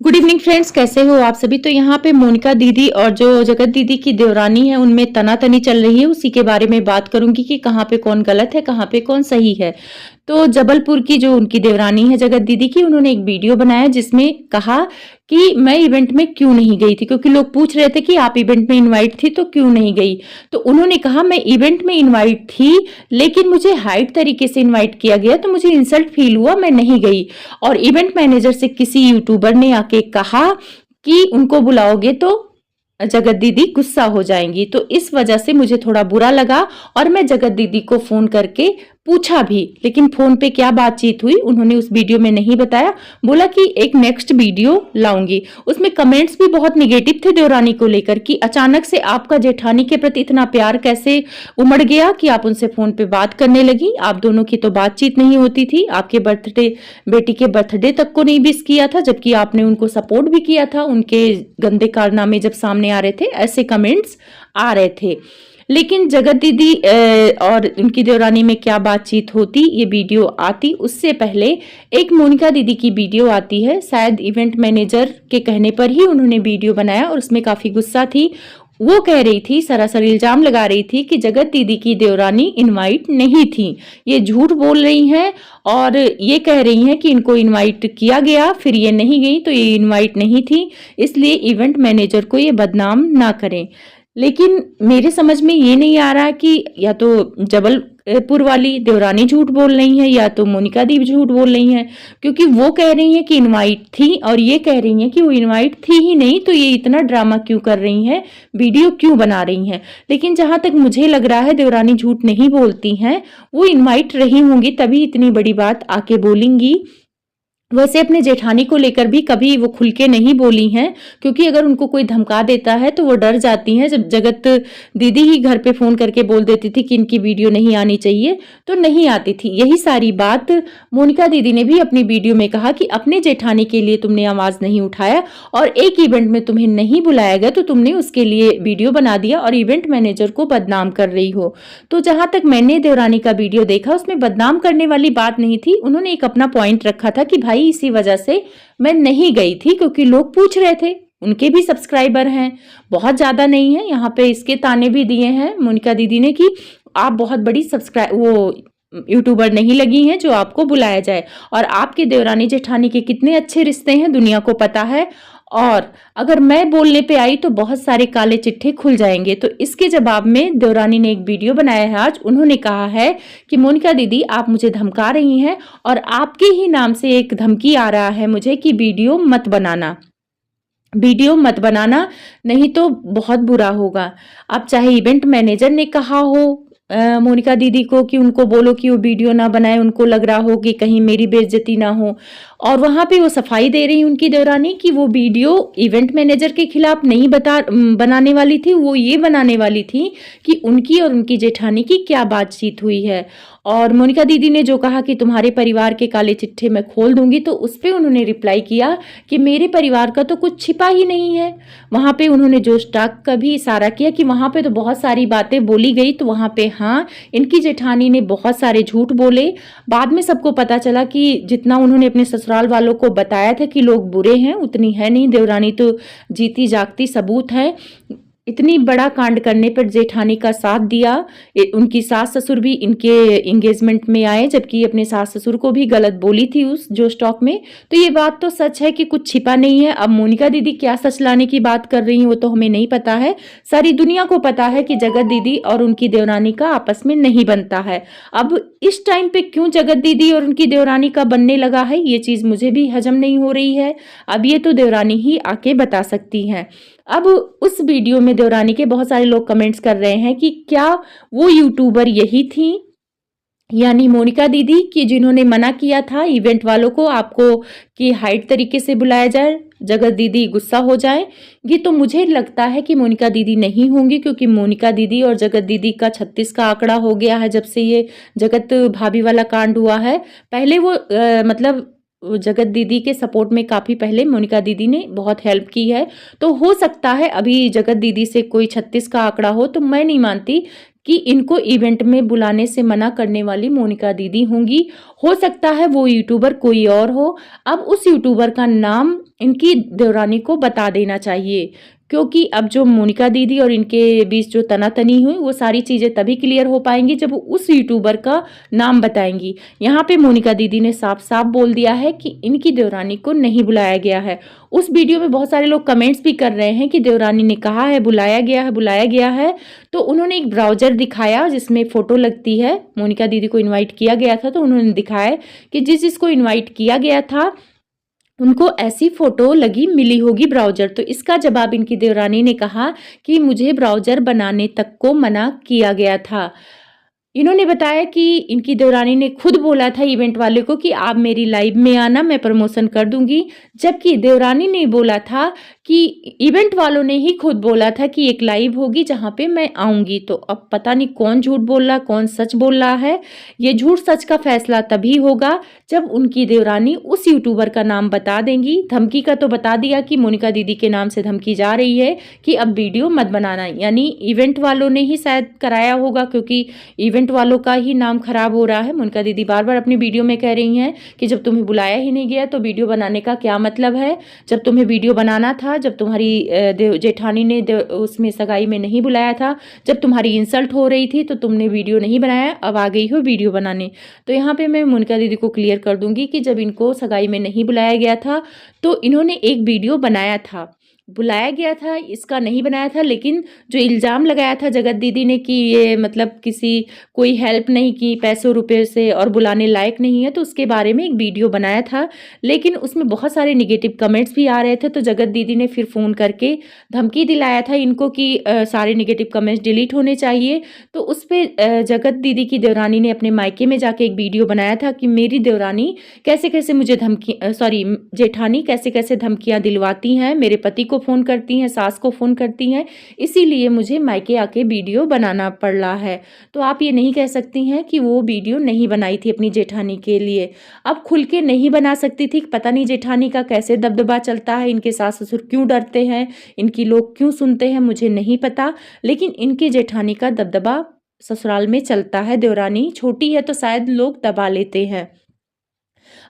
Good evening friends, कैसे हो आप सभी। तो यहाँ पे मोनिका दीदी और जो जगत दीदी की देवरानी है उनमें तनातनी चल रही है। उसी के बारे में बात करूंगी कि कहाँ पे कौन गलत है, कहाँ पे कौन सही है। तो जबलपुर की जो उनकी देवरानी है जगत दीदी की, उन्होंने एक वीडियो बनाया जिसमें कहा कि मैं इवेंट में क्यों नहीं गई थी, क्योंकि लोग पूछ रहे थे कि आप इवेंट में इनवाइट थी तो क्यों नहीं गई। तो उन्होंने कहा मैं इवेंट में इनवाइट थी, लेकिन मुझे हाइड तरीके से इनवाइट किया गया तो मुझे इंसल्ट फील हुआ, मैं नहीं गई। और इवेंट मैनेजर से किसी यूट्यूबर ने आके कहा कि उनको बुलाओगे तो जगत दीदी गुस्सा हो जाएंगी। तो इस वजह से मुझे थोड़ा बुरा लगा और मैं जगत दीदी को फोन करके पूछा भी, लेकिन फोन पे क्या बातचीत हुई उन्होंने उस वीडियो में नहीं बताया। बोला कि एक नेक्स्ट वीडियो लाऊंगी। उसमें कमेंट्स भी बहुत निगेटिव थे देवरानी को लेकर कि अचानक से आपका जेठानी के प्रति इतना प्यार कैसे उमड़ गया कि आप उनसे फोन पे बात करने लगी। आप दोनों की तो बातचीत नहीं होती थी, आपके बर्थडे, बेटी के बर्थडे तक को नहीं विश किया था, जबकि आपने उनको सपोर्ट भी किया था। उनके गंदे कारनामे जब सामने आ रहे थे ऐसे कमेंट्स आ रहे थे। लेकिन जगत दीदी और उनकी देवरानी में क्या बातचीत होती, ये वीडियो आती उससे पहले एक मोनिका दीदी की वीडियो आती है। शायद इवेंट मैनेजर के कहने पर ही उन्होंने वीडियो बनाया और उसमें काफी गुस्सा थी। वो कह रही थी, सरासर इल्जाम लगा रही थी कि जगत दीदी की देवरानी इनवाइट नहीं थी, ये झूठ बोल रही हैं और ये कह रही हैं कि इनको इनवाइट किया गया फिर ये नहीं गई, तो ये इनवाइट नहीं थी, इसलिए इवेंट मैनेजर को ये बदनाम ना करें। लेकिन मेरे समझ में ये नहीं आ रहा कि या तो जबलपुर वाली देवरानी झूठ बोल रही है या तो मोनिका दी झूठ बोल रही है, क्योंकि वो कह रही है कि इनवाइट थी और ये कह रही है कि वो इनवाइट थी ही नहीं, तो ये इतना ड्रामा क्यों कर रही हैं, वीडियो क्यों बना रही हैं। लेकिन जहां तक मुझे लग रहा है देवरानी झूठ नहीं बोलती हैं, वो इनवाइट रही होंगी तभी इतनी बड़ी बात आके बोलेंगी। वैसे अपने जेठानी को लेकर भी कभी वो खुल के नहीं बोली हैं, क्योंकि अगर उनको कोई धमका देता है तो वो डर जाती हैं। जब जगत दीदी ही घर पे फोन करके बोल देती थी कि इनकी वीडियो नहीं आनी चाहिए तो नहीं आती थी। यही सारी बात मोनिका दीदी ने भी अपनी वीडियो में कहा कि अपने जेठानी के लिए तुमने आवाज नहीं उठाया और एक इवेंट में तुम्हें नहीं बुलाया गया तो तुमने उसके लिए वीडियो बना दिया और इवेंट मैनेजर को बदनाम कर रही हो। तो जहां तक मैंने देवरानी का वीडियो देखा उसमें बदनाम करने वाली बात नहीं थी। उन्होंने एक अपना पॉइंट रखा था कि भाई इसी वजह से मैं नहीं गई थी, क्योंकि लोग पूछ रहे थे, उनके भी सब्सक्राइबर हैं, बहुत ज्यादा नहीं है। यहाँ पे इसके ताने भी दिए हैं मोनिका दीदी ने कि आप बहुत बड़ी यूट्यूबर नहीं लगी हैं जो आपको बुलाया जाए, और आपके देवरानी जेठानी के कितने अच्छे रिश्ते हैं दुनिया को पता है, और अगर मैं बोलने पे आई तो बहुत सारे काले चिट्ठे खुल जाएंगे। तो इसके जवाब में देवरानी ने एक वीडियो बनाया है आज। उन्होंने कहा है कि मोनिका दीदी आप मुझे धमका रही हैं और आपके ही नाम से एक धमकी आ रहा है मुझे कि वीडियो मत बनाना, वीडियो मत बनाना, नहीं तो बहुत बुरा होगा। अब चाहे इवेंट मैनेजर ने कहा हो मोनिका दीदी को कि उनको बोलो कि वो वीडियो ना बनाए, उनको लग रहा हो कि कहीं मेरी बेइज्जती ना हो, और वहां पे वो सफाई दे रही उनकी देवरानी कि वो वीडियो इवेंट मैनेजर के खिलाफ नहीं बनाने वाली थी, वो ये बनाने वाली थी कि उनकी और उनकी जेठानी की क्या बातचीत हुई है। और मोनिका दीदी ने जो कहा कि तुम्हारे परिवार के काले चिट्ठे मैं खोल दूंगी, तो उस पर उन्होंने रिप्लाई किया कि मेरे परिवार का तो कुछ छिपा ही नहीं है। वहां पे उन्होंने जोश टाक का भी इशारा किया कि वहां पे तो बहुत सारी बातें बोली गई, तो वहां पे हाँ इनकी जेठानी ने बहुत सारे झूठ बोले। बाद में सबको पता चला कि जितना उन्होंने अपने ससुराल वालों को बताया था कि लोग बुरे हैं, उतनी है नहीं। देवरानी तो जीती जागती सबूत है। इतनी बड़ा कांड करने पर जेठानी का साथ दिया। उनकी सास ससुर भी इनके एंगेजमेंट में आए, जबकि अपने सास ससुर को भी गलत बोली थी उस जो स्टॉक में। तो ये बात तो सच है कि कुछ छिपा नहीं है। अब मोनिका दीदी क्या सच लाने की बात कर रही हैं वो तो हमें नहीं पता है। सारी दुनिया को पता है कि जगत दीदी और उनकी देवरानी का आपस में नहीं बनता है। अब इस टाइम पे क्यों जगत दीदी और उनकी देवरानी का बनने लगा है, ये चीज मुझे भी हजम नहीं हो रही है। अब ये तो देवरानी ही आके बता सकती हैं। अब उस वीडियो में देवरानी के बहुत सारे लोग कमेंट्स कर रहे हैं कि क्या वो यूट्यूबर यही थी, यानी मोनिका दीदी की, जिन्होंने मना किया था इवेंट वालों को आपको कि हाइड तरीके से बुलाया जाए, जगत दीदी गुस्सा हो जाएंगी। तो मुझे लगता है कि मोनिका दीदी नहीं होंगी, क्योंकि मोनिका दीदी और जगत दीदी का 36 का आंकड़ा हो गया है जब से ये जगत भाभी वाला कांड हुआ है। पहले वो मतलब जगत दीदी के सपोर्ट में काफी पहले मोनिका दीदी ने बहुत हेल्प की है। तो हो सकता है अभी जगत दीदी से कोई 36 का आंकड़ा हो, तो मैं नहीं मानती कि इनको इवेंट में बुलाने से मना करने वाली मोनिका दीदी होंगी। हो सकता है वो यूट्यूबर कोई और हो। अब उस यूट्यूबर का नाम इनकी देवरानी को बता देना चाहिए, क्योंकि अब जो मोनिका दीदी और इनके बीच जो तनातनी हुई वो सारी चीज़ें तभी क्लियर हो पाएंगी जब वो उस यूट्यूबर का नाम बताएंगी। यहाँ पे मोनिका दीदी ने साफ साफ बोल दिया है कि इनकी देवरानी को नहीं बुलाया गया है। उस वीडियो में बहुत सारे लोग कमेंट्स भी कर रहे हैं कि देवरानी ने कहा है बुलाया गया है, बुलाया गया है। तो उन्होंने एक ब्राउजर दिखाया जिसमें फोटो लगती है। मोनिका दीदी को इन्वाइट किया गया था तो उन्होंने दिखाया कि जिस जिसको इन्वाइट किया गया था उनको ऐसी फोटो लगी मिली होगी ब्राउजर। तो इसका जवाब इनकी देवरानी ने कहा कि मुझे ब्राउजर बनाने तक को मना किया गया था। इन्होंने बताया कि इनकी देवरानी ने खुद बोला था इवेंट वाले को कि आप मेरी लाइव में आना, मैं प्रमोशन कर दूंगी, जबकि देवरानी ने बोला था कि इवेंट वालों ने ही खुद बोला था कि एक लाइव होगी जहां पे मैं आऊंगी। तो अब पता नहीं कौन झूठ बोल रहा कौन सच बोल रहा है। ये झूठ सच का फैसला तभी होगा जब उनकी देवरानी उस यूट्यूबर का नाम बता देंगी। धमकी का तो बता दिया कि मोनिका दीदी के नाम से धमकी जा रही है कि अब वीडियो मत बनाना, यानी इवेंट वालों ने ही शायद कराया होगा, क्योंकि इवेंट वालों का ही नाम खराब हो रहा है। मोनिका दीदी बार बार अपनी वीडियो में कह रही हैं कि जब तुम्हें बुलाया ही नहीं गया तो वीडियो बनाने का क्या मतलब है। जब तुम्हें वीडियो बनाना था, जब तुम्हारी जेठानी ने उसमें सगाई में नहीं बुलाया था, जब तुम्हारी इंसल्ट हो रही थी तो तुमने वीडियो नहीं बनाया, अब आ गई हो वीडियो बनाने। तो यहाँ पे मैं मोनिका दीदी को क्लियर कर दूंगी कि जब इनको सगाई में नहीं बुलाया गया था तो इन्होंने एक वीडियो बनाया था, बुलाया गया था इसका नहीं बनाया था। लेकिन जो इल्ज़ाम लगाया था जगत दीदी ने कि ये मतलब किसी कोई हेल्प नहीं की पैसों रुपए से और बुलाने लायक नहीं है, तो उसके बारे में एक वीडियो बनाया था। लेकिन उसमें बहुत सारे नेगेटिव कमेंट्स भी आ रहे थे, तो जगत दीदी ने फिर फ़ोन करके धमकी दिलाया था इनको कि सारे नेगेटिव कमेंट्स डिलीट होने चाहिए। तो उस पर जगत दीदी की देवरानी ने अपने मायके में जाके एक वीडियो बनाया था कि मेरी देवरानी कैसे कैसे मुझे जेठानी कैसे कैसे धमकियाँ दिलवाती हैं, मेरे पति को फ़ोन करती हैं, सास को फ़ोन करती हैं, इसीलिए मुझे मायके आके वीडियो बनाना पड़ रहा है। तो आप ये नहीं कह सकती हैं कि वो वीडियो नहीं बनाई थी अपनी जेठानी के लिए। अब खुल के नहीं बना सकती थी, पता नहीं जेठानी का कैसे दबदबा चलता है, इनके सास ससुर क्यों डरते हैं, इनकी लोग क्यों सुनते हैं, मुझे नहीं पता। लेकिन इनकी जेठानी का दबदबा ससुराल में चलता है। देवरानी छोटी है तो शायद लोग दबा लेते हैं।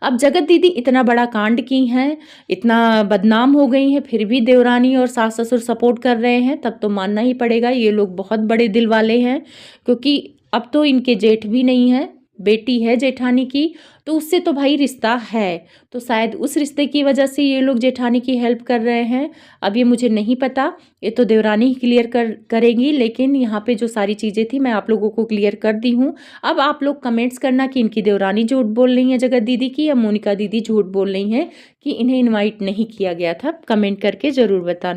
अब जगत दीदी इतना बड़ा कांड की हैं, इतना बदनाम हो गई हैं, फिर भी देवरानी और सास ससुर सपोर्ट कर रहे हैं, तब तो मानना ही पड़ेगा ये लोग बहुत बड़े दिल वाले हैं। क्योंकि अब तो इनके जेठ भी नहीं है, बेटी है जेठानी की, तो उससे तो भाई रिश्ता है, तो शायद उस रिश्ते की वजह से ये लोग जेठानी की हेल्प कर रहे हैं। अब ये मुझे नहीं पता, ये तो देवरानी ही क्लियर करेंगी। लेकिन यहाँ पे जो सारी चीज़ें थी मैं आप लोगों को क्लियर कर दी हूँ। अब आप लोग कमेंट्स करना कि इनकी देवरानी झूठ बोल रही है जगत दीदी की, या मोनिका दीदी झूठ बोल रही हैं कि इन्हें इन्वाइट नहीं किया गया था। कमेंट करके ज़रूर बताना।